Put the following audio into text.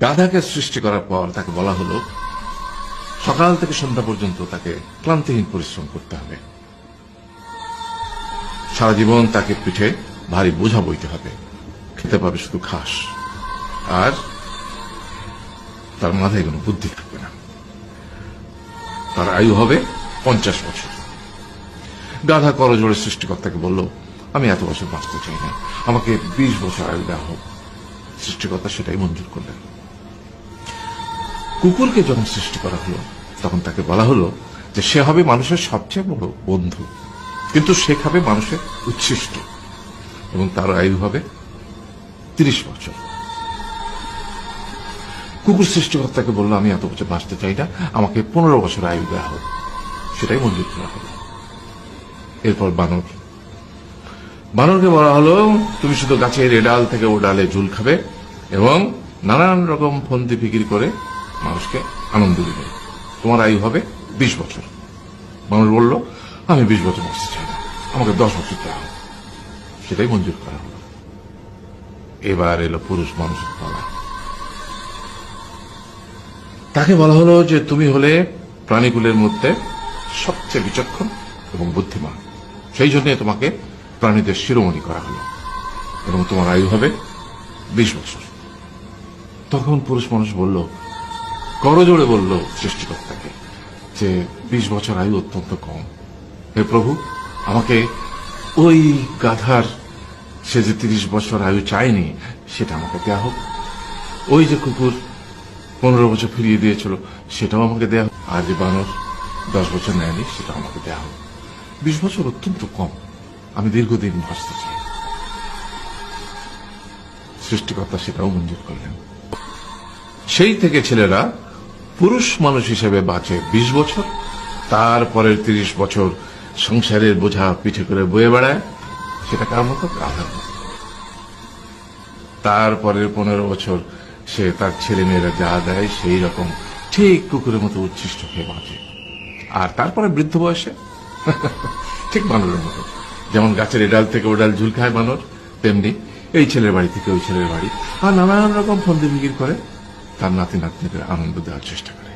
গাধাকে সৃষ্টি করার পর তাকে বলা হলো সকাল থেকে সন্ধ্যা পর্যন্ত তাকে ক্লান্তিহীন পরিশ্রম করতে হবে, সারা জীবন তাকে পিঠে ভারী বোঝা বইতে হবে, খেতে পাবে শুধু ঘাস, আর তার মাথায় কোনো বুদ্ধি থাকবে না। তার আয়ু হবে 50 বছর। গাধা করজোড়ে সৃষ্টিকর্তাকে বলল, আমি এত বছর বাঁচতে চাই না, আমাকে 20 বছর আয়ু দেওয়া হোক। সৃষ্টিকর্তা সেটাই মঞ্জুর করলেন। কুকুরকে যখন সৃষ্টি করা হলো তখন তাকে বলা হলো যে সে হবে মানুষের সবচেয়ে বড় বন্ধু, কিন্তু সে খাবে মানুষের উচ্ছিষ্ট, এবং তার আয়ু হবে 30 বছর। কুকুর সৃষ্টিকর্তাকে বলল, আমি এত বছর বাঁচতে চাই না, আমাকে 15 বছর আয়ু দেওয়া হোক। সেটাই মঞ্জুর করা হলো। এরপর বানরকে বলা হলো, তুমি শুধু গাছের এ ডাল থেকে ও ডালে ঝুল খাবে এবং নানান রকম ফন্দি ফিকির করে মানুষকে আনন্দ দিবে, তোমার আয়ু হবে 20 বছর। মানুষ বলল, আমি 20 বছর বাঁচতে চাই না, আমাকে 10 বছর দেওয়া হোক। সেটাই মঞ্জুর করা হলো। এবার এলো পুরুষ মানুষের পালা। তাকে বলা হলো যে তুমি হলে প্রাণীকুলের মধ্যে সবচেয়ে বিচক্ষণ এবং বুদ্ধিমান, সেই জন্য তোমাকে প্রাণীদের শিরোমণি করা হলো এবং তোমার আয়ু হবে 20 বছর। তখন পুরুষ মানুষ বলল, করজোড়ে বলল সৃষ্টিকর্তাকে যে 20 বছর আয়ু অত্যন্ত কম, হে প্রভু, আমাকে ওই গাধার সে যে 30 বছর আয়ু চায়নি সেটা আমাকে দেয়া হোক, ওই যে কুকুর 15 বছর ফিরিয়ে দিয়েছিল সেটাও আমাকে দেয়া হোক, আর যে বানর 10 বছর নেয়নি সেটাও আমাকে দেয়া হোক। 20 বছর অত্যন্ত কম, আমি দীর্ঘদিন বাঁচতে চাই। সৃষ্টিকর্তা সেটাও মঞ্জুর করলেন। সেই থেকে ছেলেরা পুরুষ মানুষ হিসেবে বাঁচে 20 বছর, তারপরের 30 বছর সংসারের বোঝা পিঠে করে বয়ে বেড়ায়, সেটা কার মতো? গাধার মতো। তারপরের 15 বছর সে তার ছেলে মেয়েরা যা দেয় সেই রকম ঠিক কুকুরের মতো উচ্ছিষ্ট খেয়ে বাঁচে। আর তারপরে বৃদ্ধ বয়সে ঠিক বানরের মতো, যেমন গাছের এডাল থেকে ওডাল ঝুল খায় বানর, তেমনি এই ছেলের বাড়ি থেকে ওই ছেলের বাড়ি, আর নানান রকম ফন্দি ফিকির করে তার নাতি নাতনিদের আনন্দ দেওয়ার চেষ্টা করে।